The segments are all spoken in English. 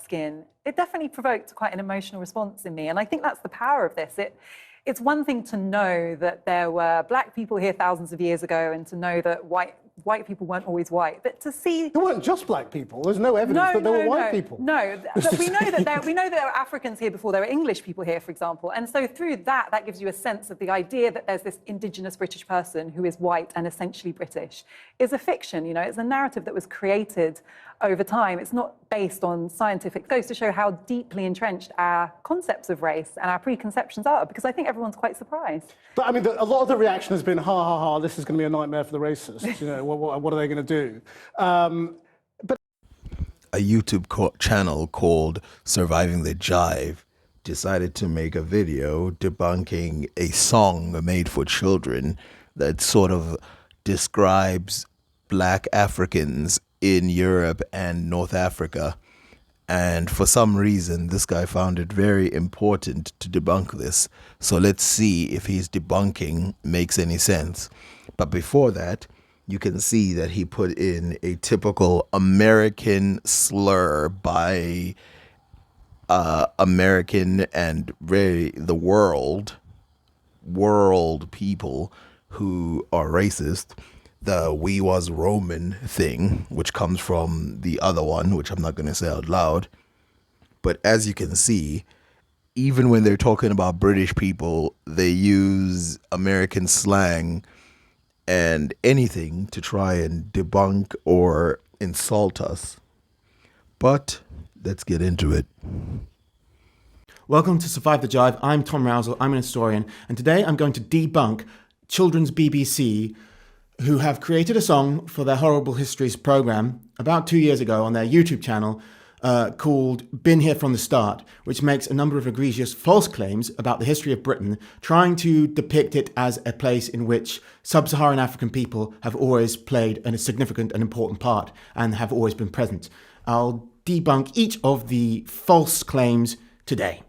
skin, it definitely provoked quite an emotional response in me. And I think that's the power of this. It's one thing to know that there were black people here thousands of years ago and to know that white people weren't always white, but to see... There weren't just black people. There's no evidence that there were white people. No, but we know that there were Africans here before there were English people here, for example. And so through that gives you a sense of the idea that there's this indigenous British person who is white and essentially British is a fiction. You know, it's a narrative that was created over time. It's not based on scientific. It goes to show how deeply entrenched our concepts of race and our preconceptions are, because I think everyone's quite surprised. But I mean, a lot of the reaction has been, ha, ha, ha, this is going to be a nightmare for the racists. You know, what are they going to do? But a YouTube channel called Surviving the Jive decided to make a video debunking a song made for children that sort of describes black Africans in Europe and North Africa. And for some reason, this guy found it very important to debunk this. So let's see if his debunking makes any sense. But before that, you can see that he put in a typical American slur by American and really the world people who are racist. The "we was Roman" thing, which comes from the other one, which I'm not going to say out loud. But as you can see, even when they're talking about British people, they use American slang and anything to try and debunk or insult us. But let's get into it. Welcome to Survive the Jive. I'm Tom Rousel. I'm an historian. And today I'm going to debunk Children's BBC, who have created a song for their Horrible Histories program about 2 years ago on their YouTube channel called Been Here From the Start, which makes a number of egregious false claims about the history of Britain, trying to depict it as a place in which sub-Saharan African people have always played a significant and important part and have always been present. I'll debunk each of the false claims today.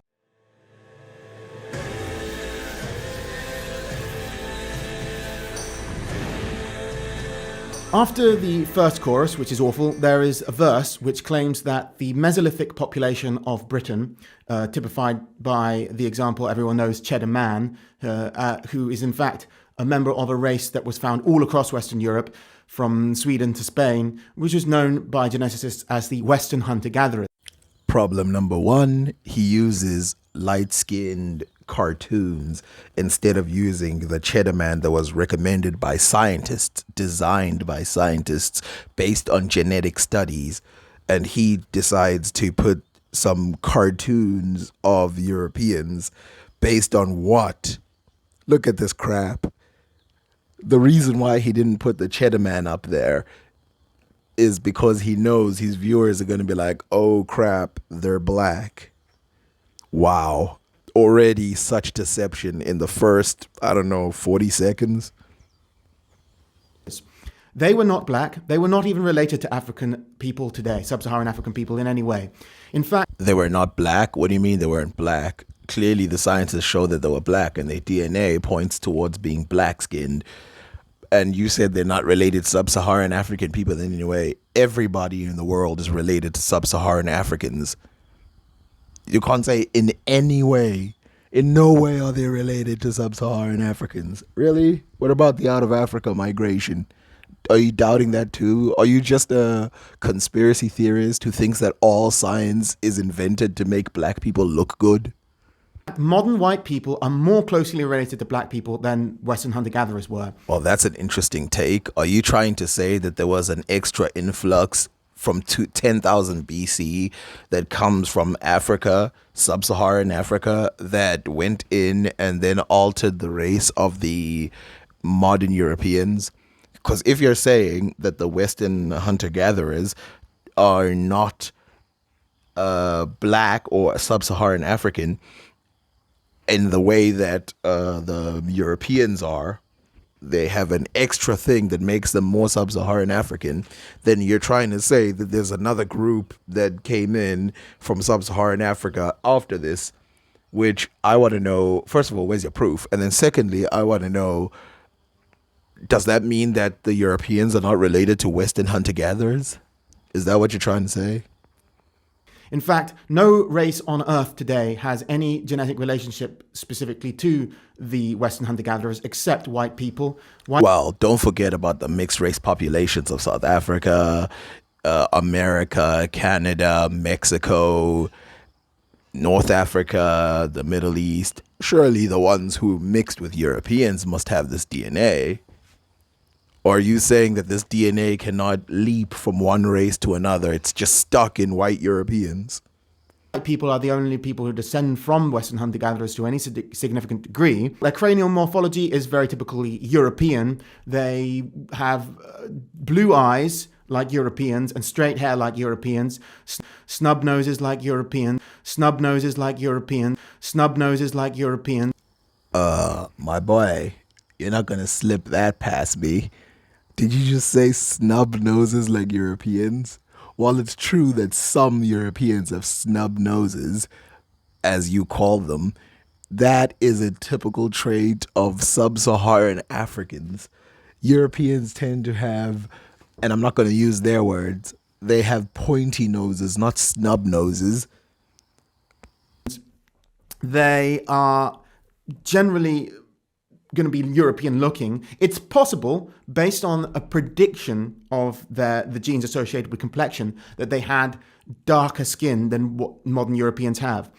After the first chorus, which is awful, there is a verse which claims that the Mesolithic population of Britain, typified by the example everyone knows, Cheddar Man, who is in fact a member of a race that was found all across Western Europe, from Sweden to Spain, which is known by geneticists as the Western hunter-gatherers. Problem number one, he uses light-skinned cartoons instead of using the Cheddar Man that was recommended by scientists, designed by scientists based on genetic studies, and he decides to put some cartoons of Europeans based on what? Look at this crap. The reason why he didn't put the Cheddar Man up there is because he knows his viewers are going to be like, oh crap, they're black. Wow. Already such deception in the first, 40 seconds. They were not black. They were not even related to African people today, sub-Saharan African people in any way. In fact, they were not black? What do you mean they weren't black? Clearly the scientists show that they were black and their DNA points towards being black-skinned. And you said they're not related to sub-Saharan African people in any way. Everybody in the world is related to sub-Saharan Africans. You can't say in any way. In no way are they related to sub-Saharan Africans. Really? What about the out of Africa migration? Are you doubting that too? Are you just a conspiracy theorist who thinks that all science is invented to make black people look good? Modern white people are more closely related to black people than Western hunter-gatherers were. Well, that's an interesting take. Are you trying to say that there was an extra influx from 10,000 BC that comes from Africa, sub-Saharan Africa, that went in and then altered the race of the modern Europeans? Because if you're saying that the Western hunter-gatherers are not black or sub-Saharan African in the way that the Europeans are, they have an extra thing that makes them more sub-Saharan African, then you're trying to say that there's another group that came in from sub-Saharan Africa after this, which I want to know, first of all, where's your proof? And then secondly, I want to know, does that mean that the Europeans are not related to Western hunter-gatherers? Is that what you're trying to say? In fact, no race on Earth today has any genetic relationship specifically to the Western hunter-gatherers except white people. Well, don't forget about the mixed race populations of South Africa, America, Canada, Mexico, North Africa, the Middle East. Surely the ones who mixed with Europeans must have this DNA. Or are you saying that this DNA cannot leap from one race to another? It's just stuck in white Europeans. White people are the only people who descend from Western hunter-gatherers to any significant degree. Their cranial morphology is very typically European. They have blue eyes like Europeans and straight hair like Europeans, snub noses like Europeans, snub noses like Europeans, snub noses like Europeans. My boy, you're not gonna slip that past me. Did you just say snub noses like Europeans? While it's true that some Europeans have snub noses, as you call them, that is a typical trait of sub-Saharan Africans. Europeans tend to have, and I'm not going to use their words, they have pointy noses, not snub noses. They are generally going to be European looking. It's possible, based on a prediction of the genes associated with complexion, that they had darker skin than what modern Europeans have.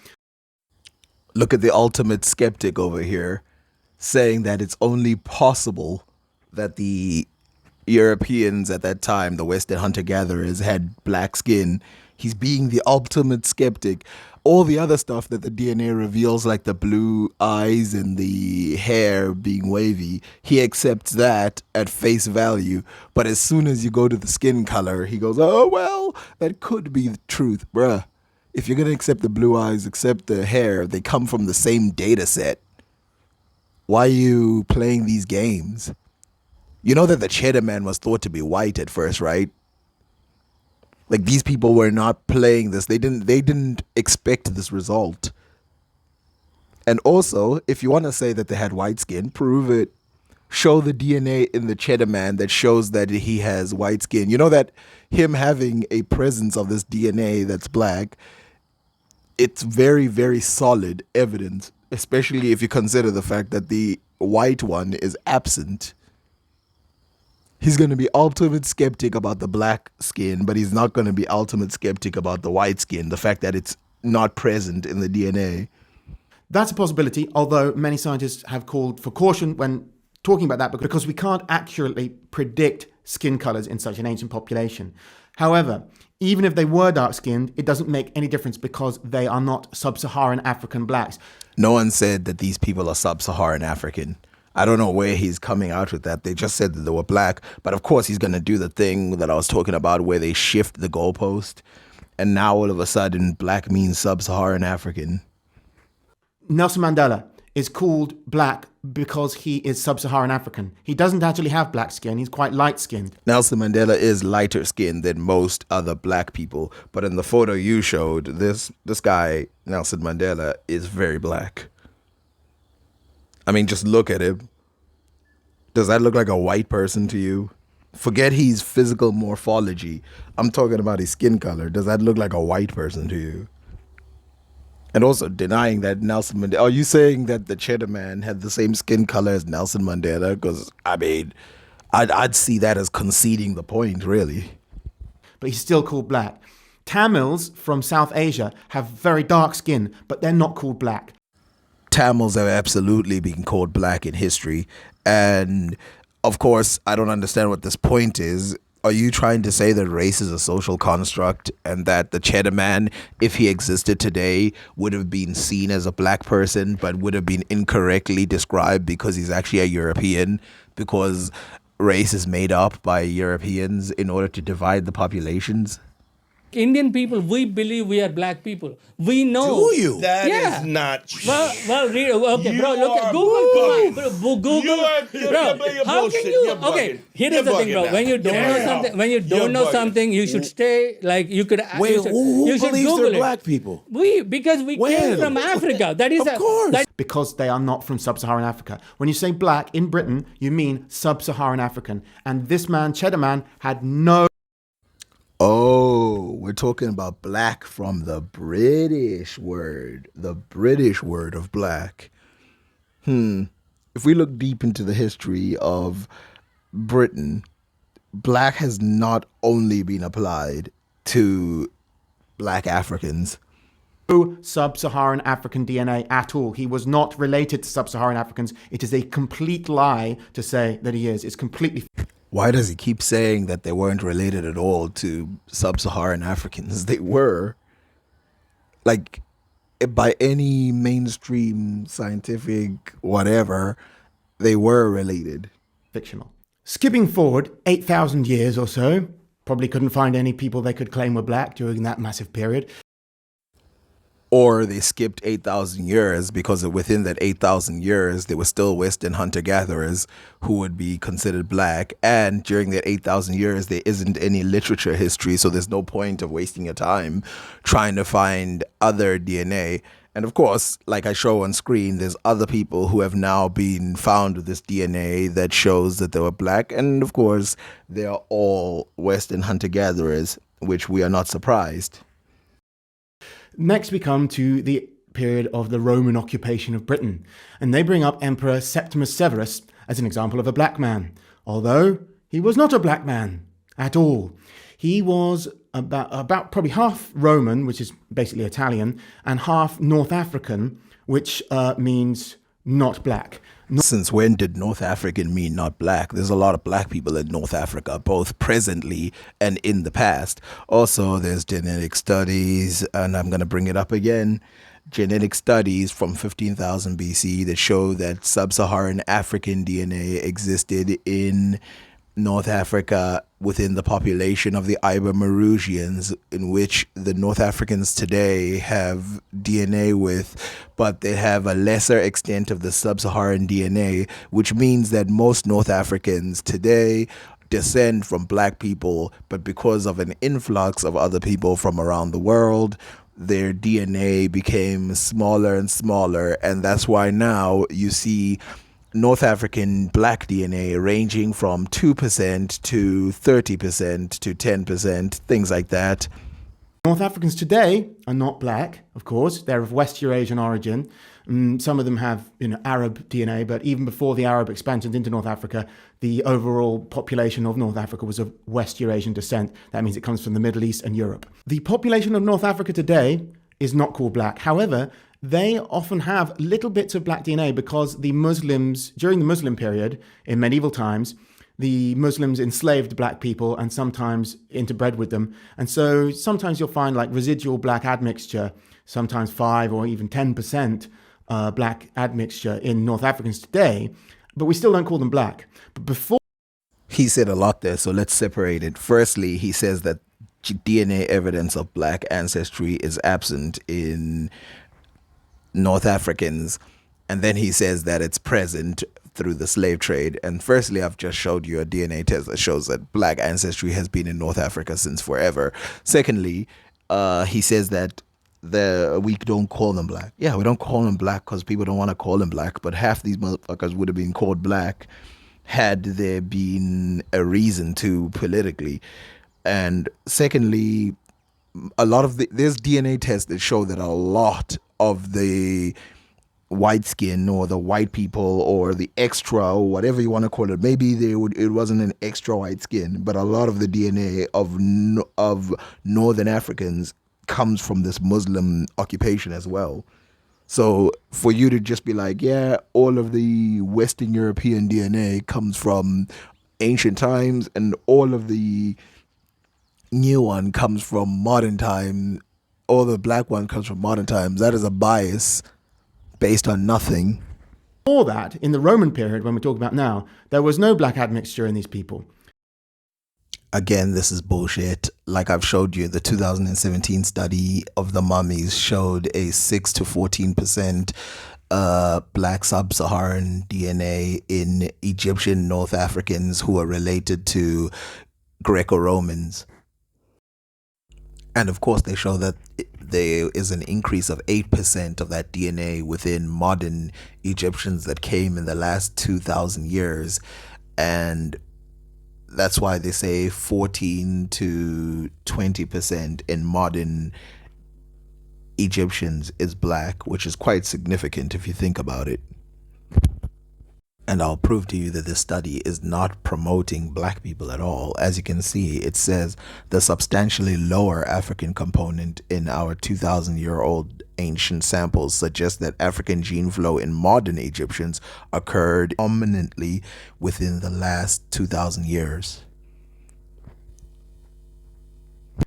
Look at the ultimate skeptic over here, saying that it's only possible that the Europeans at that time, the Western hunter-gatherers, had black skin. He's being the ultimate skeptic. All the other stuff that the DNA reveals, like the blue eyes and the hair being wavy, he accepts that at face value. But as soon as you go to the skin color, he goes, oh, well, that could be the truth. Bruh, if you're going to accept the blue eyes, accept the hair, they come from the same data set. Why are you playing these games? You know that the Cheddar Man was thought to be white at first, right? Like, these people were not playing this. They didn't expect this result. And also, if you want to say that they had white skin, prove it. Show the DNA in the Cheddar Man that shows that he has white skin. You know that him having a presence of this DNA that's black, it's very, very solid evidence, especially if you consider the fact that the white one is absent. He's going to be ultimate skeptic about the black skin, but he's not going to be ultimate skeptic about the white skin, the fact that it's not present in the DNA. That's a possibility, although many scientists have called for caution when talking about that because we can't accurately predict skin colors in such an ancient population. However, even if they were dark-skinned, it doesn't make any difference because they are not sub-Saharan African blacks. No one said that these people are sub-Saharan African. I don't know where he's coming out with that. They just said that they were black. But of course, he's going to do the thing that I was talking about where they shift the goalpost. And now all of a sudden, black means sub-Saharan African. Nelson Mandela is called black because he is sub-Saharan African. He doesn't actually have black skin. He's quite light-skinned. Nelson Mandela is lighter skinned than most other black people. But in the photo you showed, this guy, Nelson Mandela, is very black. I mean, just look at him. Does that look like a white person to you? Forget his physical morphology. I'm talking about his skin color. Does that look like a white person to you? And also denying that Nelson Mandela... Are you saying that the Cheddar Man had the same skin color as Nelson Mandela? Because, I mean, I'd see that as conceding the point, really. But he's still called black. Tamils from South Asia have very dark skin, but they're not called black. Tamils have absolutely been called black in history. And of course, I don't understand what this point is. Are you trying to say that race is a social construct and that the Cheddar Man, if he existed today, would have been seen as a black person, but would have been incorrectly described because he's actually a European, because race is made up by Europeans in order to divide the populations? Indian people, we believe we are black people. We know. Do you? That Yeah. is not true. Well, read. Okay, You bro. Look are at Google. bugging. Google. You are- Bro, you're how bullshit. can you? You're Okay, bugging. here is You're the thing, bugging bro. now. When you don't know Yeah. something, when you You're don't know bugging. something, you should stay. Like you could. Wait, you should, who you should believes Google they're it. black people? Because we When? came from Africa. That is Of course. that- Because they are not from sub-Saharan Africa. When you say black in Britain, you mean sub-Saharan African. And this man, Cheddar Man, had no... Oh, we're talking about black from the British word of black. If we look deep into the history of Britain, black has not only been applied to black Africans. No sub-Saharan African DNA at all. He was not related to sub-Saharan Africans. It is a complete lie to say that he is. It's completely... Why does he keep saying that they weren't related at all to sub-Saharan Africans? They were. Like, by any mainstream scientific whatever, they were related. fictional. Skipping forward 8,000 years or so, probably couldn't find any people they could claim were black during that massive period. Or they skipped 8,000 years because within that 8,000 years, there were still Western hunter-gatherers who would be considered black. And during that 8,000 years, there isn't any literature history, so there's no point of wasting your time trying to find other DNA. And of course, like I show on screen, there's other people who have now been found with this DNA that shows that they were black. And of course, they are all Western hunter-gatherers, which we are not surprised. Next, we come to the period of the Roman occupation of Britain, and they bring up Emperor Septimus Severus as an example of a black man, although he was not a black man at all. He was about probably half Roman, which is basically Italian, and half North African, which means not black. Since when did North African mean not black? There's a lot of black people in North Africa, both presently and in the past. Also, there's genetic studies, and I'm going to bring it up again. Genetic studies from 15,000 BC that show that sub-Saharan African DNA existed in North Africa within the population of the Ibermerusians, in which the North Africans today have DNA with, but they have a lesser extent of the sub-Saharan DNA, which means that most North Africans today descend from black people, but because of an influx of other people from around the world, their DNA became smaller and smaller, and that's why now you see North African black DNA ranging from 2% to 30% to 10%, things like that. North Africans today are not black, of course. They're of West Eurasian origin. Some of them have, Arab DNA, but even before the Arab expansions into North Africa, the overall population of North Africa was of West Eurasian descent. That means it comes from the Middle East and Europe. The population of North Africa today is not called black. However, they often have little bits of black DNA because the Muslims, during the Muslim period, in medieval times, the Muslims enslaved black people and sometimes interbred with them. And so sometimes you'll find like residual black admixture, sometimes 5 or even 10% black admixture in North Africans today, but we still don't call them black. But before... He said a lot there, so let's separate it. Firstly, he says that DNA evidence of black ancestry is absent in North Africans, and then he says that it's present through the slave trade. And firstly, I've just showed you a DNA test that shows that black ancestry has been in North Africa since forever. Secondly, he says that we don't call them black. Yeah, we don't call them black because people don't want to call them black, but half these motherfuckers would have been called black had there been a reason to politically. And secondly, there's DNA tests that show that a lot of the white skin or the white people or the extra or whatever you want to call it, maybe it wasn't an extra white skin, but a lot of the DNA of Northern Africans comes from this Muslim occupation as well. So for you to just be like, yeah, all of the Western European DNA comes from ancient times and all of the new one comes from modern time, or the black one comes from modern times, that is a bias based on nothing. Before that, in the Roman period, when we're talking about now, there was no black admixture in these people. Again, this is bullshit. Like I've showed you, the 2017 study of the mummies showed a 6 to 14% black sub-Saharan DNA in Egyptian North Africans who are related to Greco-Romans. And of course, they show that there is an increase of 8% of that DNA within modern Egyptians that came in the last 2,000 years. And That's why they say 14 to 20% in modern Egyptians is black, which is quite significant if you think about it. And I'll prove to you that this study is not promoting black people at all. As you can see, it says the substantially lower African component in our 2,000-year-old ancient samples suggests that African gene flow in modern Egyptians occurred prominently within the last 2,000 years.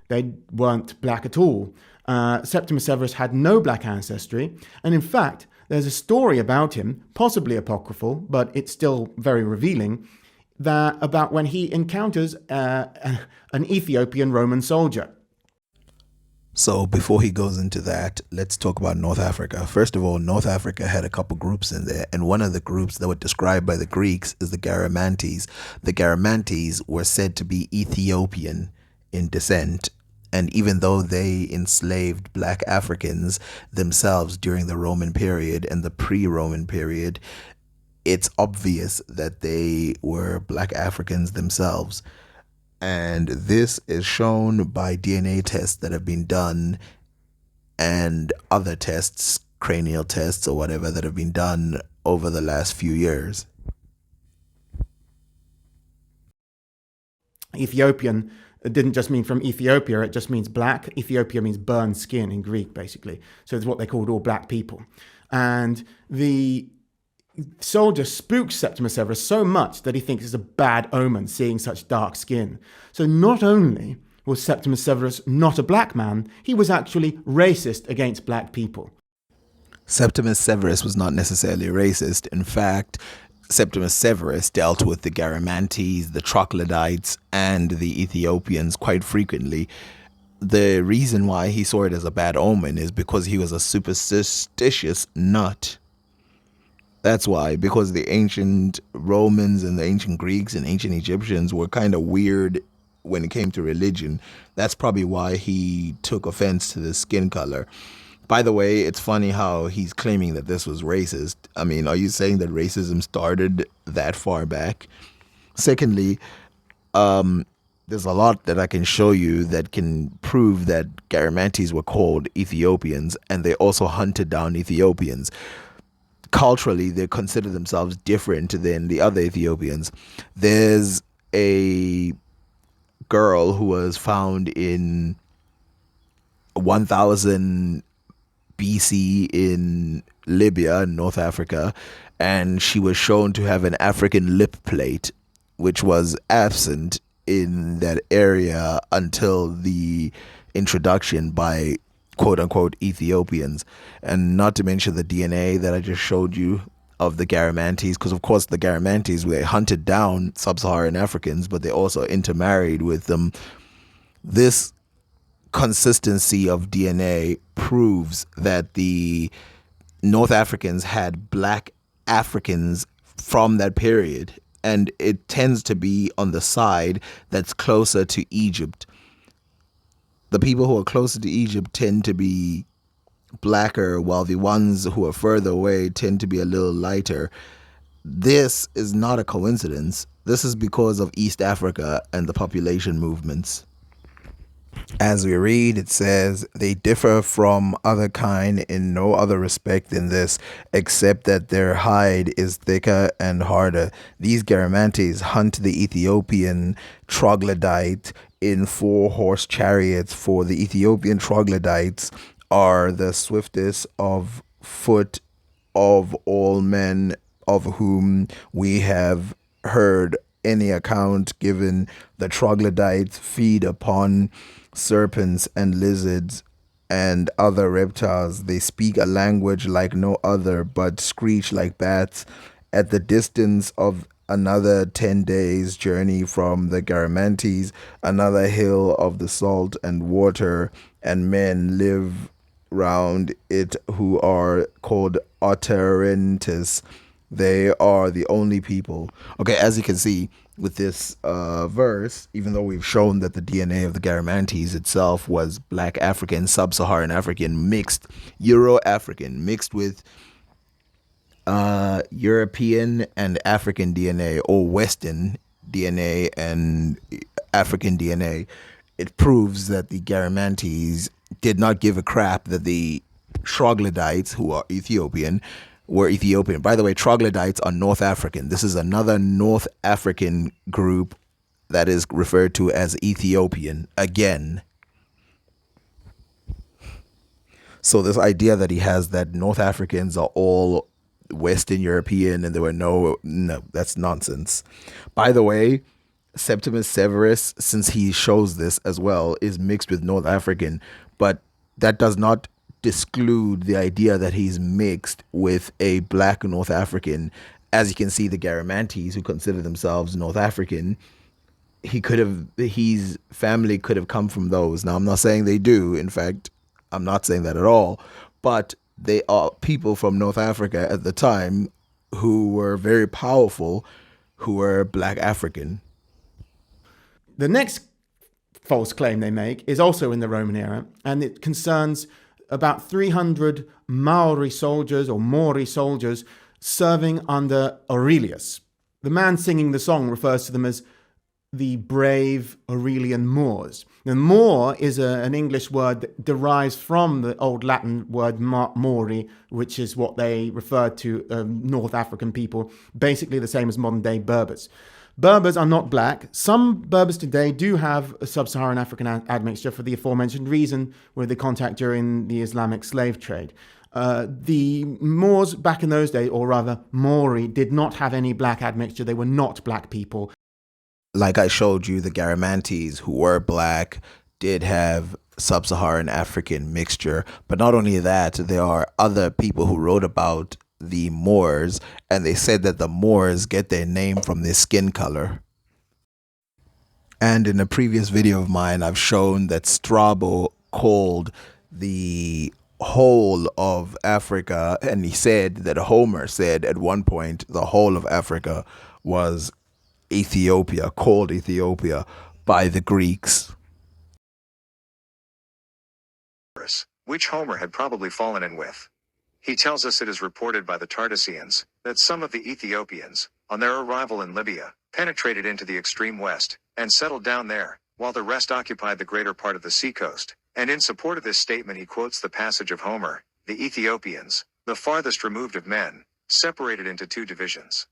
They weren't black at all. Septimus Severus had no black ancestry, and in fact, there's a story about him, possibly apocryphal, but it's still very revealing, that about when he encounters an Ethiopian Roman soldier. So before he goes into that, let's talk about North Africa. First of all, North Africa had a couple groups in there, and one of the groups that were described by the Greeks is the Garamantes. The Garamantes were said to be Ethiopian in descent, and even though they enslaved black Africans themselves during the Roman period and the pre-Roman period, it's obvious that they were black Africans themselves. And this is shown by DNA tests that have been done and other tests, cranial tests or whatever, that have been done over the last few years. Ethiopian didn't just mean from Ethiopia, it just means black. Ethiopia means burned skin in Greek, basically. So it's what they called all black people. And the soldier spooks Septimus Severus so much that he thinks it's a bad omen seeing such dark skin. So not only was Septimus Severus not a black man, he was actually racist against black people. Septimus Severus was not necessarily racist. In fact, Septimus Severus dealt with the Garamantes, the Troglodytes, and the Ethiopians quite frequently. The reason why he saw it as a bad omen is because he was a superstitious nut. That's why, because the ancient Romans and the ancient Greeks and ancient Egyptians were kind of weird when it came to religion. That's probably why he took offense to the skin color. By the way, it's funny how he's claiming that this was racist. I mean, are you saying that racism started that far back? Secondly, there's a lot that I can show you that can prove that Garamantes were called Ethiopians, and they also hunted down Ethiopians. Culturally, they consider themselves different than the other Ethiopians. There's a girl who was found in 1000 BC in Libya, North Africa, and she was shown to have an African lip plate, which was absent in that area until the introduction by quote-unquote Ethiopians. And not to mention the DNA that I just showed you of the Garamantes, because of course the Garamantes were hunted down sub-Saharan Africans, but they also intermarried with them. This consistency of DNA proves that the North Africans had black Africans from that period, and it tends to be on the side that's closer to Egypt. The people who are closer to Egypt tend to be blacker, while the ones who are further away tend to be a little lighter. This is not a coincidence. This is because of East Africa and the population movements. As we read, it says, they differ from other kind in no other respect than this, except that their hide is thicker and harder. These Garamantes hunt the Ethiopian troglodyte in 4-horse chariots, for the Ethiopian troglodytes are the swiftest of foot of all men of whom we have heard any account given. The troglodytes feed upon serpents and lizards and other reptiles. They speak a language like no other, but screech like bats. At the distance of another 10 days' journey from the Garamantes, another hill of the salt and water, and men live round it who are called Otterentis. They are the only people. Okay, as you can see with this verse, even though we've shown that the DNA of the Garamantes itself was black African, sub-Saharan African, mixed, Euro-African, mixed with European and African DNA, or Western DNA and African DNA, it proves that the Garamantes did not give a crap that the troglodytes, who are Ethiopian, were Ethiopian. By the way, troglodytes are North African. This is another North African group that is referred to as Ethiopian again. So this idea that he has that North Africans are all Western European and there were no, that's nonsense. By the way, Septimus Severus, since he shows this as well, is mixed with North African, but that does not disclude the idea that he's mixed with a black North African. As you can see, the Garamantes, who consider themselves North African, his family could have come from those. Now, I'm not saying they do. In fact, I'm not saying that at all. But they are people from North Africa at the time who were very powerful, who were black African. The next false claim they make is also in the Roman era, and it concerns about 300 Maori soldiers or Maori soldiers serving under Aurelius. The man singing the song refers to them as the brave Aurelian Moors. Now, Moor is an English word that derives from the old Latin word Mori, which is what they refer to North African people, basically the same as modern-day Berbers. Berbers are not black. Some Berbers today do have a sub-Saharan African admixture for the aforementioned reason with the contact during the Islamic slave trade. The Moors back in those days, or rather Maori, did not have any black admixture. They were not black people. Like I showed you, the Garamantes, who were black, did have sub-Saharan African mixture. But not only that, there are other people who wrote about the Moors, and they said that the Moors get their name from their skin color. And in a previous video of mine, I've shown that Strabo called the whole of Africa, and he said that Homer said at one point the whole of Africa was Ethiopia, called Ethiopia by the Greeks. Which Homer had probably fallen in with. He tells us it is reported by the Tartessians that some of the Ethiopians, on their arrival in Libya, penetrated into the extreme west and settled down there, while the rest occupied the greater part of the seacoast. And in support of this statement he quotes the passage of Homer, the Ethiopians, the farthest removed of men, separated into two divisions.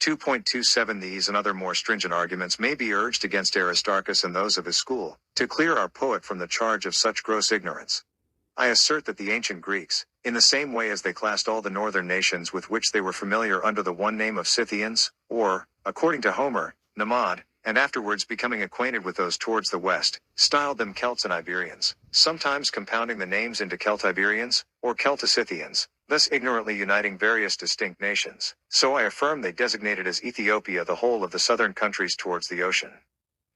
2.27 These and other more stringent arguments may be urged against Aristarchus and those of his school, to clear our poet from the charge of such gross ignorance. I assert that the ancient Greeks, in the same way as they classed all the northern nations with which they were familiar under the one name of Scythians, or, according to Homer, Nemad, and afterwards becoming acquainted with those towards the west, styled them Celts and Iberians, sometimes compounding the names into Celtiberians, or Celtoscythians, thus ignorantly uniting various distinct nations. So I affirm they designated as Ethiopia the whole of the southern countries towards the ocean.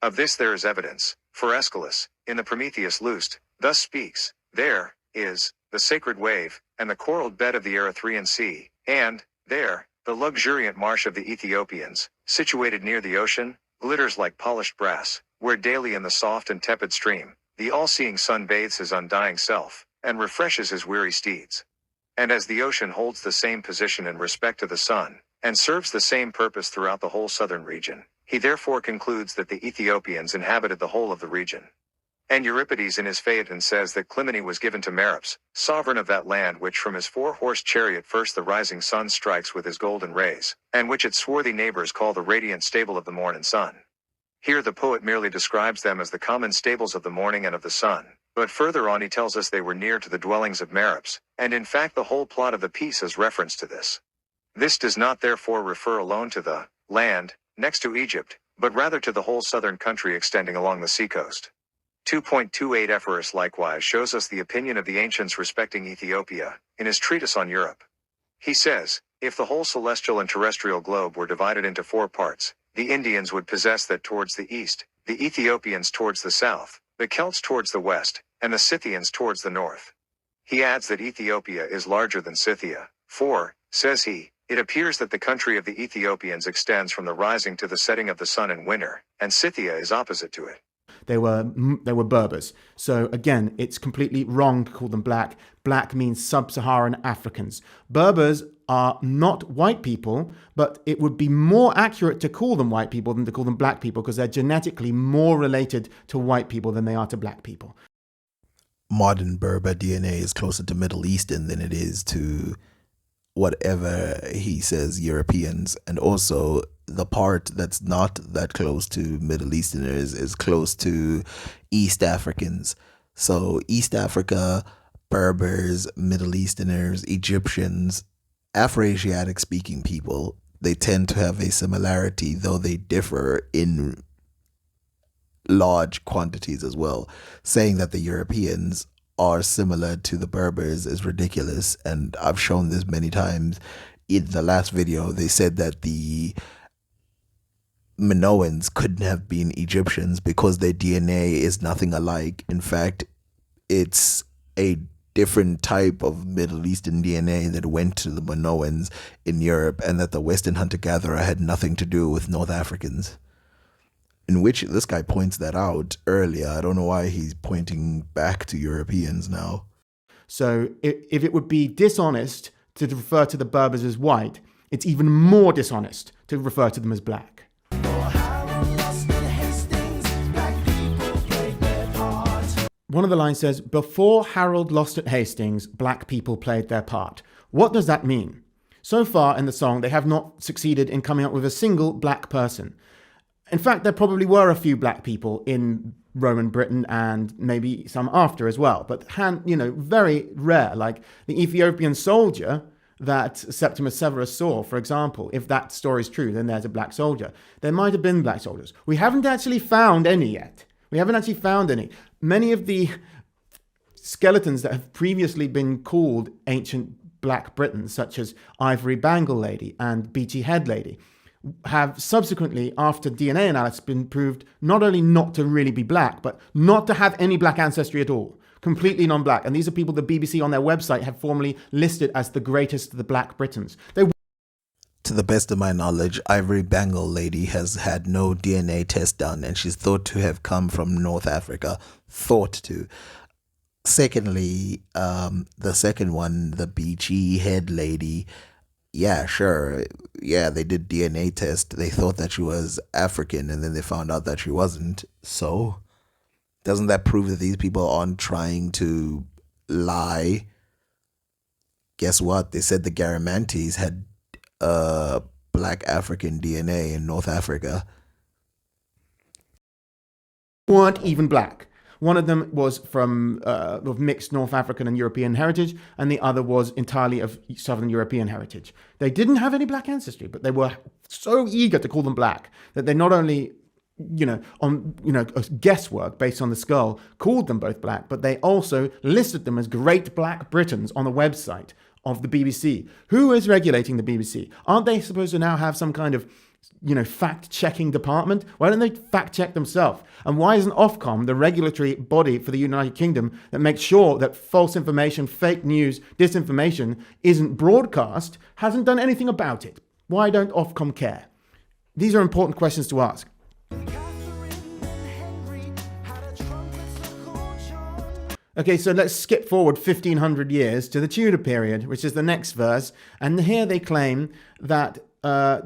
Of this there is evidence, for Aeschylus, in the Prometheus Lust, thus speaks, there is the sacred wave, and the coralled bed of the Erythraean Sea, and, there, the luxuriant marsh of the Ethiopians, situated near the ocean, glitters like polished brass, where daily in the soft and tepid stream, the all-seeing sun bathes his undying self, and refreshes his weary steeds. And as the ocean holds the same position in respect to the sun, and serves the same purpose throughout the whole southern region, he therefore concludes that the Ethiopians inhabited the whole of the region. And Euripides in his Phaeton says that Clymene was given to Merops, sovereign of that land which from his four-horsed chariot first the rising sun strikes with his golden rays, and which its swarthy neighbors call the radiant stable of the morn and sun. Here the poet merely describes them as the common stables of the morning and of the sun, but further on he tells us they were near to the dwellings of Merops, and in fact the whole plot of the piece has reference to this. This does not therefore refer alone to the land next to Egypt, but rather to the whole southern country extending along the seacoast. 2.28 Ephorus likewise shows us the opinion of the ancients respecting Ethiopia, in his treatise on Europe. He says, if the whole celestial and terrestrial globe were divided into 4 parts, the Indians would possess that towards the east, the Ethiopians towards the south, the Celts towards the west, and the Scythians towards the north. He adds that Ethiopia is larger than Scythia, for, says he, it appears that the country of the Ethiopians extends from the rising to the setting of the sun in winter, and Scythia is opposite to it. They were Berbers. So again, it's completely wrong to call them black. Black means sub-Saharan Africans. Berbers are not white people, but it would be more accurate to call them white people than to call them black people because they're genetically more related to white people than they are to black people. Modern Berber DNA is closer to Middle Eastern than it is to whatever he says Europeans. And also the part that's not that close to Middle Easterners is close to East Africans. So East Africa, Berbers, Middle Easterners, Egyptians, Afro-Asiatic speaking people, they tend to have a similarity, though they differ in large quantities as well. Saying that the Europeans are similar to the Berbers is ridiculous, and I've shown this many times. In the last video, they said that the Minoans couldn't have been Egyptians because their DNA is nothing alike. In fact, it's a different type of Middle Eastern DNA that went to the Minoans in Europe, and that the Western hunter-gatherer had nothing to do with North Africans. In which this guy points that out earlier. I don't know why he's pointing back to Europeans now. So if it would be dishonest to refer to the Berbers as white, it's even more dishonest to refer to them as black. One of the lines says, before Harold lost at Hastings, black people played their part. What does that mean? So far in the song, they have not succeeded in coming up with a single black person. In fact, there probably were a few black people in Roman Britain and maybe some after as well, but very rare, like the Ethiopian soldier that Septimus Severus saw, for example. If that story is true, then there's a black soldier. There might have been black soldiers. We haven't actually found any yet. Many of the skeletons that have previously been called ancient black Britons, such as Ivory Bangle Lady and Beachy Head Lady, have subsequently, after DNA analysis, been proved not only not to really be black, but not to have any black ancestry at all. Completely non-black. And these are people the BBC on their website have formally listed as the greatest of the black Britons. To the best of my knowledge, Ivory Bangle Lady has had no DNA test done, and she's thought to have come from North Africa. Thought to. Secondly, the second one, the Beachy Head Lady, yeah, sure. Yeah, they did DNA test. They thought that she was African, and then they found out that she wasn't. So, doesn't that prove that these people aren't trying to lie? Guess what? They said the Garamantes had black African DNA in North Africa. Weren't even black. One of them was from of mixed North African and European heritage, and the other was entirely of Southern European heritage. They didn't have any black ancestry, but they were so eager to call them black that they not only, guesswork based on the skull, called them both black, but they also listed them as Great Black Britons on the website of the BBC. Who is regulating the BBC? Aren't they supposed to now have some kind of fact-checking department? Why don't they fact-check themselves? And why isn't Ofcom the regulatory body for the United Kingdom that makes sure that false information, fake news, disinformation isn't broadcast, hasn't done anything about it? Why don't Ofcom care? These are important questions to ask. Okay, so let's skip forward 1500 years to the Tudor period, which is the next verse. And here they claim that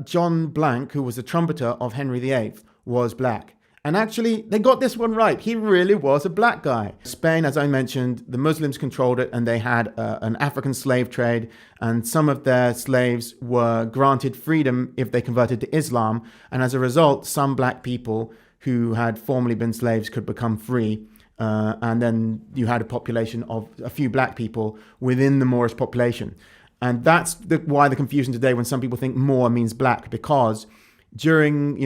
John Blank, who was the trumpeter of Henry VIII, was black. And actually, they got this one right. He really was a black guy. Spain, as I mentioned, the Muslims controlled it, and they had an African slave trade. And some of their slaves were granted freedom if they converted to Islam. And as a result, some black people who had formerly been slaves could become free. And then you had a population of a few black people within the Moorish population. And that's why the confusion today when some people think Moor means black, because during,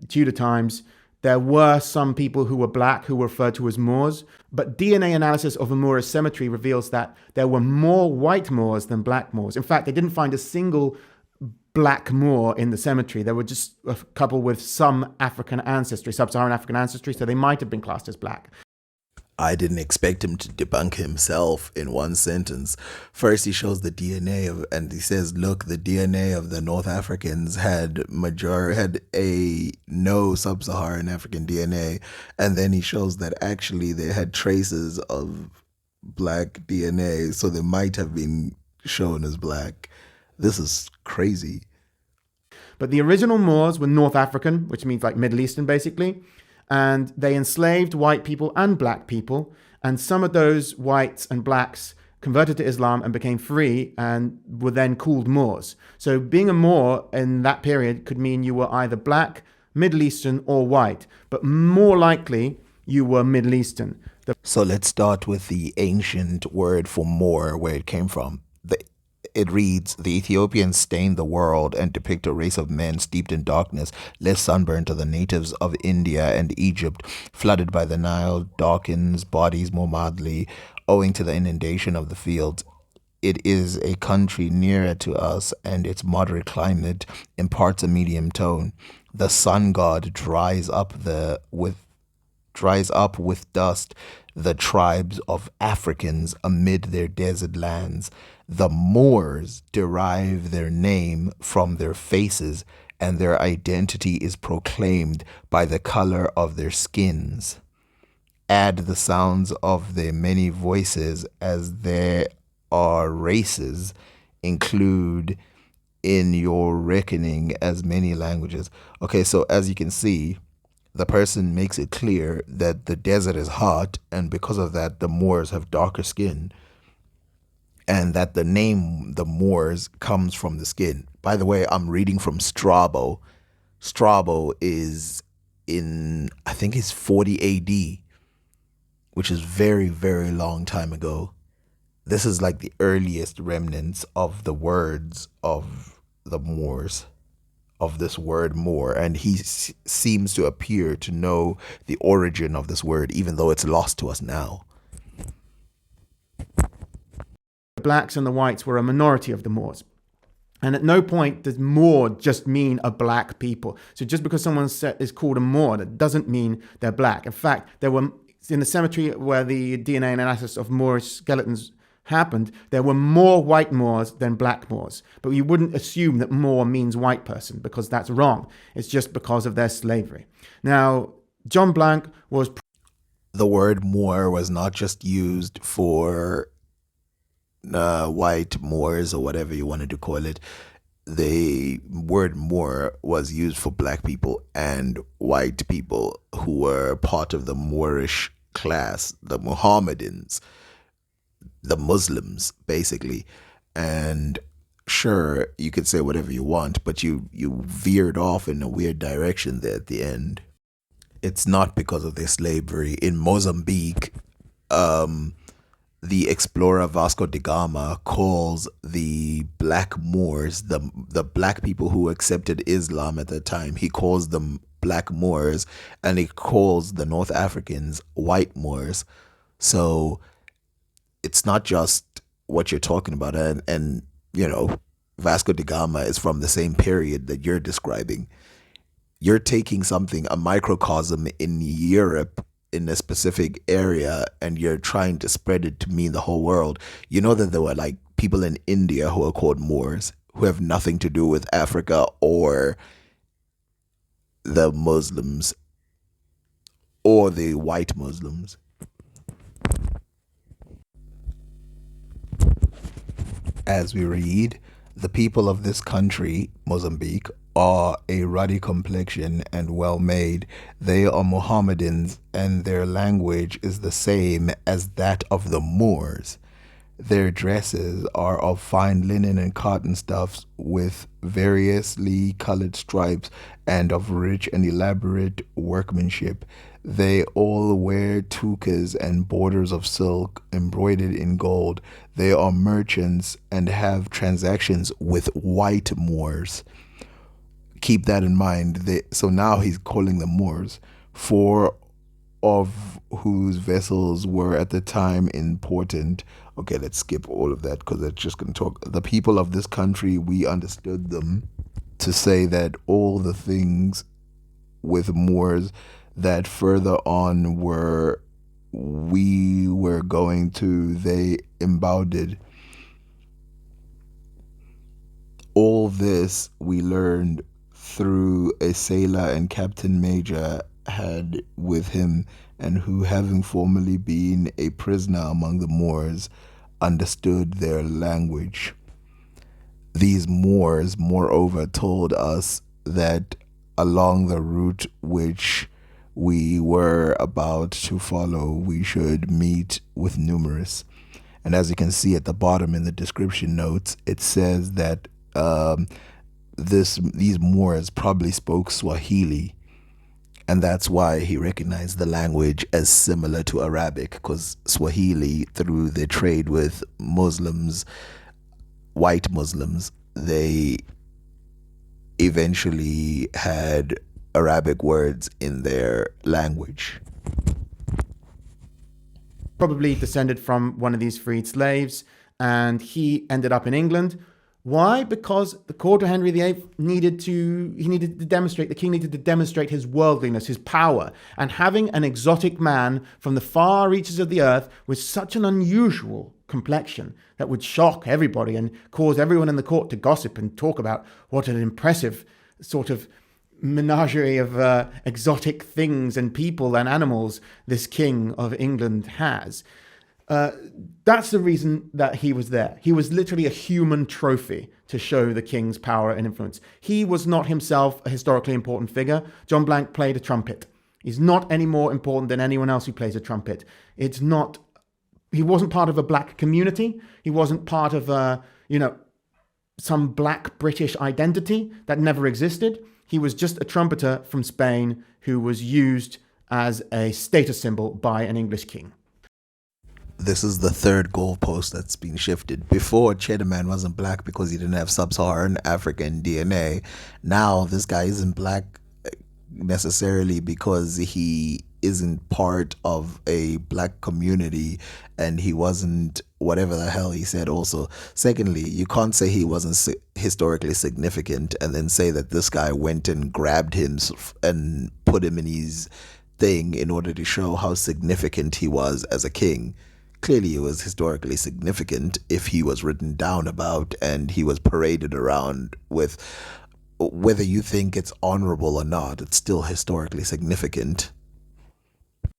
Tudor times, there were some people who were black who were referred to as Moors, but DNA analysis of a Moorish cemetery reveals that there were more white Moors than black Moors. In fact, they didn't find a single black Moor in the cemetery. There were just a couple with some African ancestry, sub-Saharan African ancestry, so they might have been classed as black. I didn't expect him to debunk himself in one sentence. First, he shows the DNA and he says, look, the DNA of the North Africans had a no sub-Saharan African DNA. And then he shows that actually they had traces of black DNA. So they might have been shown as black. This is crazy. But the original Moors were North African, which means like Middle Eastern basically, and they enslaved white people and black people. And some of those whites and blacks converted to Islam and became free and were then called Moors. So being a Moor in that period could mean you were either black, Middle Eastern, or white, but more likely you were Middle Eastern. So let's start with the ancient word for Moor, where it came from. It reads, the Ethiopians stain the world and depict a race of men steeped in darkness, less sunburned to the natives of India and Egypt, flooded by the Nile, darkens bodies more mildly, owing to the inundation of the fields. It is a country nearer to us, and its moderate climate imparts a medium tone. The sun god dries up with dust the tribes of Africans amid their desert lands. The Moors derive their name from their faces, and their identity is proclaimed by the color of their skins. Add the sounds of their many voices, as there are races, include in your reckoning as many languages. Okay, so as you can see, the person makes it clear that the desert is hot, and because of that, the Moors have darker skin, and that the name the Moors comes from the skin. By the way, I'm reading from Strabo. Strabo is in, I think it's 40 AD, which is very, very long time ago. This is like the earliest remnants of the words of the Moors, of this word Moor, and he seems to appear to know the origin of this word, even though it's lost to us now. The blacks and the whites were a minority of the Moors. And at no point does Moor just mean a black people. So just because someone is called a Moor, that doesn't mean they're black. In fact, there were, in the cemetery where the DNA analysis of Moorish skeletons happened, there were more white Moors than black Moors. But you wouldn't assume that Moor means white person, because that's wrong. It's just because of their slavery. Now, John Blank was... The word Moor was not just used for white Moors or whatever you wanted to call it. The word Moor was used for black people and white people who were part of the Moorish class, the Mohammedans, the Muslims, basically. And sure, you could say whatever you want, but you veered off in a weird direction there at the end. It's not because of their slavery. In Mozambique, the explorer Vasco da Gama calls the black Moors, the black people who accepted Islam at the time, he calls them black Moors, and he calls the North Africans white Moors. So it's not just what you're talking about. And you know, Vasco da Gama is from the same period that you're describing. You're taking something, a microcosm in Europe, in a specific area, and you're trying to spread it to mean the whole world. You know that there were like people in India who are called Moors, who have nothing to do with Africa or the Muslims or the white Muslims. As we read, the people of this country, Mozambique, are a ruddy complexion and well made. They are Mohammedans, and their language is the same as that of the Moors. Their dresses are of fine linen and cotton stuffs with variously colored stripes and of rich and elaborate workmanship. They all wear tukas and borders of silk embroidered in gold. They are merchants and have transactions with white Moors. Keep that in mind. So now he's calling them Moors, 4 of whose vessels were at the time important. Okay, let's skip all of that because that's just going to talk. The people of this country, we understood them to say that all the things with Moors that further on we were going to, they embodied. All this we learned through a sailor and Captain Major had with him, and who, having formerly been a prisoner among the Moors, understood their language. These Moors, moreover, told us that along the route which we were about to follow, we should meet with numerous. And as you can see at the bottom in the description notes, it says that these Moors probably spoke Swahili, and that's why he recognized the language as similar to Arabic, because Swahili, through their trade with Muslims, white Muslims, they eventually had Arabic words in their language. Probably descended from one of these freed slaves, and he ended up in England. Why? Because the court of Henry VIII needed to demonstrate, the king needed to demonstrate his worldliness, his power. And having an exotic man from the far reaches of the earth with such an unusual complexion that would shock everybody and cause everyone in the court to gossip and talk about what an impressive sort of menagerie of exotic things and people and animals this king of England has. That's the reason that he was there. He was literally a human trophy to show the king's power and influence. He was not himself a historically important figure. John Blank played a trumpet. He's not any more important than anyone else who plays a trumpet. He wasn't part of a black community. He wasn't part of some black British identity that never existed. He was just a trumpeter from Spain who was used as a status symbol by an English king. This is the third goalpost that's been shifted. Before, Cheddar Man wasn't black because he didn't have sub-Saharan African DNA. Now, this guy isn't black necessarily because he isn't part of a black community, and he wasn't whatever the hell he said also. Secondly, you can't say he wasn't historically significant and then say that this guy went and grabbed him and put him in his thing in order to show how significant he was as a king. Clearly, it was historically significant if he was written down about and he was paraded around with. Whether you think it's honorable or not, it's still historically significant.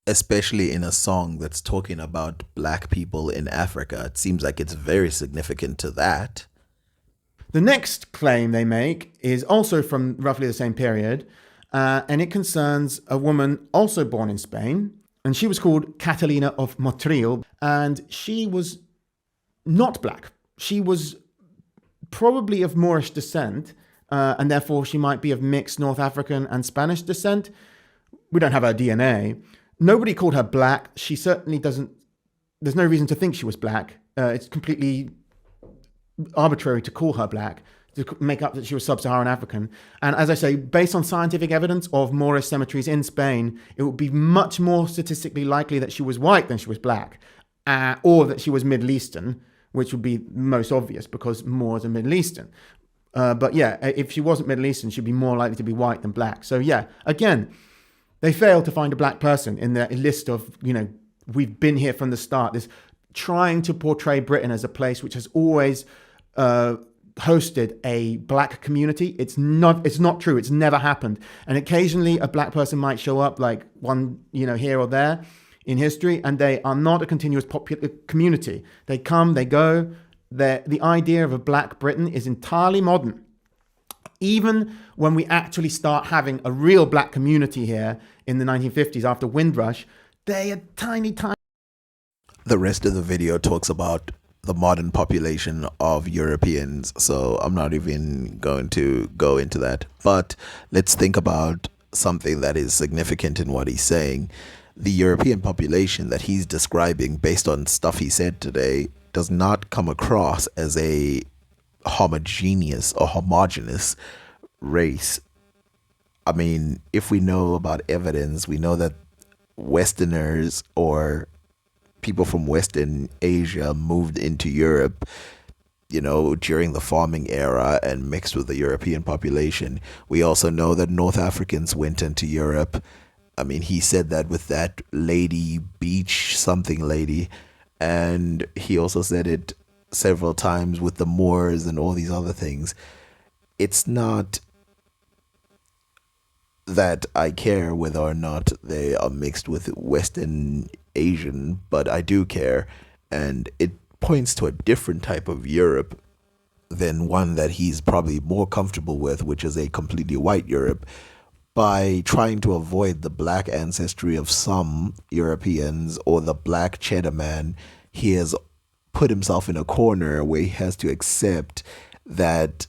Especially in a song that's talking about black people in Africa. It seems like it's very significant to that. The next claim they make is also from roughly the same period, and it concerns a woman also born in Spain. And she was called Catalina of Motril, and she was not black. She was probably of Moorish descent, and therefore she might be of mixed North African and Spanish descent. We don't have her DNA. Nobody called her black. She certainly doesn't. There's no reason to think she was black. It's completely arbitrary to call her black, to make up that she was sub-Saharan African. And as I say, based on scientific evidence of Moorish cemeteries in Spain, it would be much more statistically likely that she was white than she was black, or that she was Middle Eastern, which would be most obvious because Moors are Middle Eastern. But yeah, if she wasn't Middle Eastern, she'd be more likely to be white than black. So yeah, again, they failed to find a black person in their list of, we've been here from the start. This trying to portray Britain as a place which has always hosted a black community. It's not true. It's never happened. And occasionally a black person might show up, like one, here or there in history, and they are not a continuous popular community. They come, they go. The idea of a black Britain is entirely modern. Even when we actually start having a real black community here in the 1950s after Windrush, they are tiny. The rest of the video talks about the modern population of Europeans, so I'm not even going to go into that. But let's think about something that is significant in what he's saying. The European population that he's describing, based on stuff he said today, does not come across as a homogeneous race. I mean, if we know about evidence, we know that Westerners or people from Western Asia moved into Europe, during the farming era and mixed with the European population. We also know that North Africans went into Europe. I mean, he said that with that lady, something lady. And he also said it several times with the Moors and all these other things. It's not that I care whether or not they are mixed with Western Asian, but I do care, and it points to a different type of Europe. than one that he's probably more comfortable with, which is a completely white Europe, by trying to avoid the black ancestry of some Europeans or the black cheddar man. He has put himself in a corner where he has to accept that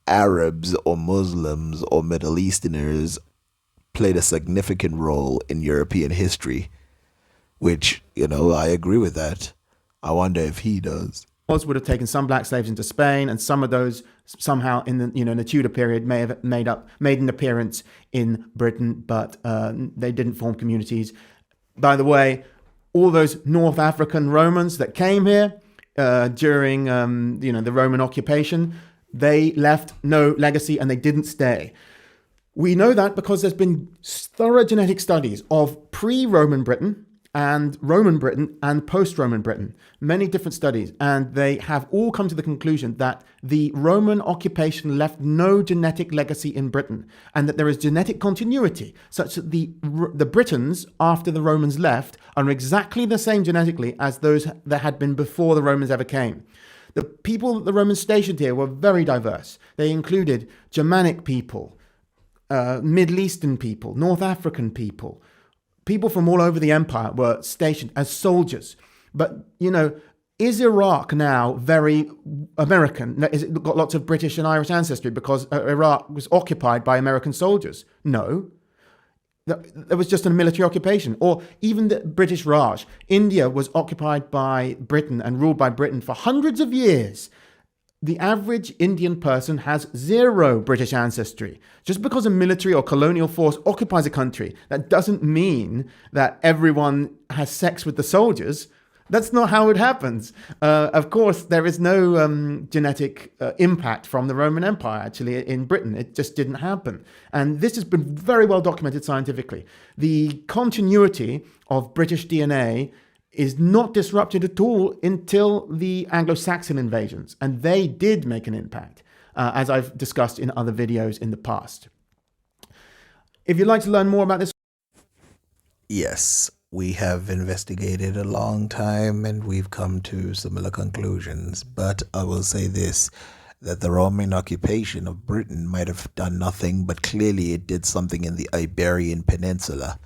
Arabs or Muslims or Middle Easterners played a significant role in European history, which, I agree with that. I wonder if he does. Would have taken some black slaves into Spain, and some of those somehow in the Tudor period may have made an appearance in Britain, but they didn't form communities. By the way, all those North African Romans that came here during the Roman occupation, they left no legacy and they didn't stay. We know that because there's been thorough genetic studies of pre-Roman Britain and Roman Britain and post-Roman Britain, many different studies, and they have all come to the conclusion that the Roman occupation left no genetic legacy in Britain, and that there is genetic continuity, such that the Britons, after the Romans left, are exactly the same genetically as those that had been before the Romans ever came. The people that the Romans stationed here were very diverse. They included Germanic people, Middle Eastern people, North African people. People from all over the empire were stationed as soldiers. But, is Iraq now very American? Is it got lots of British and Irish ancestry because Iraq was occupied by American soldiers? No. There was just a military occupation. Or even the British Raj. India was occupied by Britain and ruled by Britain for hundreds of years. The average Indian person has zero British ancestry. Just because a military or colonial force occupies a country, that doesn't mean that everyone has sex with the soldiers. That's not how it happens. Of course, there is no genetic impact from the Roman Empire, actually, in Britain. It just didn't happen. And this has been very well documented scientifically. The continuity of British DNA is not disrupted at all until the Anglo-Saxon invasions. And they did make an impact, as I've discussed in other videos in the past. If you'd like to learn more about this... Yes, we have investigated a long time and we've come to similar conclusions. But I will say this, that the Roman occupation of Britain might have done nothing, but clearly it did something in the Iberian Peninsula,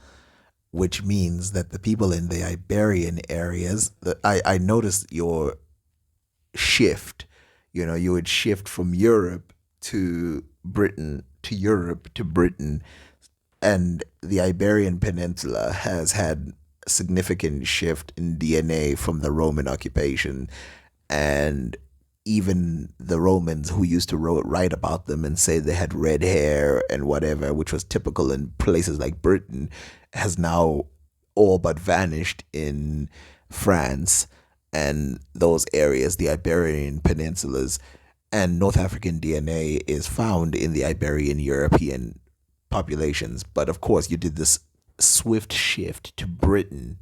which means that the people in the Iberian areas, I noticed your shift, you would shift from Europe to Britain, to Europe to Britain, and the Iberian Peninsula has had a significant shift in DNA from the Roman occupation. And even the Romans who used to write about them and say they had red hair and whatever, which was typical in places like Britain, has now all but vanished in France and those areas, the Iberian peninsulas. And North African DNA is found in the Iberian European populations. But of course, you did this swift shift to Britain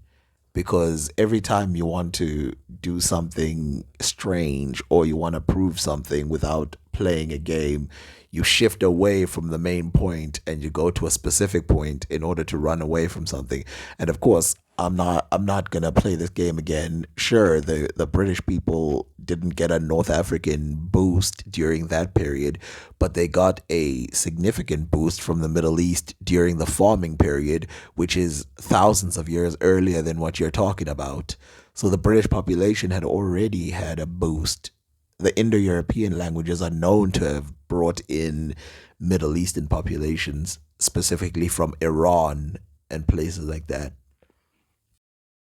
because every time you want to do something strange or you want to prove something without playing a game, you shift away from the main point and you go to a specific point in order to run away from something. And of course, I'm not gonna play this game again. Sure, the British people didn't get a North African boost during that period, but they got a significant boost from the Middle East during the farming period, which is thousands of years earlier than what you're talking about. So the British population had already had a boost. The Indo-European languages are known to have brought in Middle Eastern populations, specifically from Iran and places like that.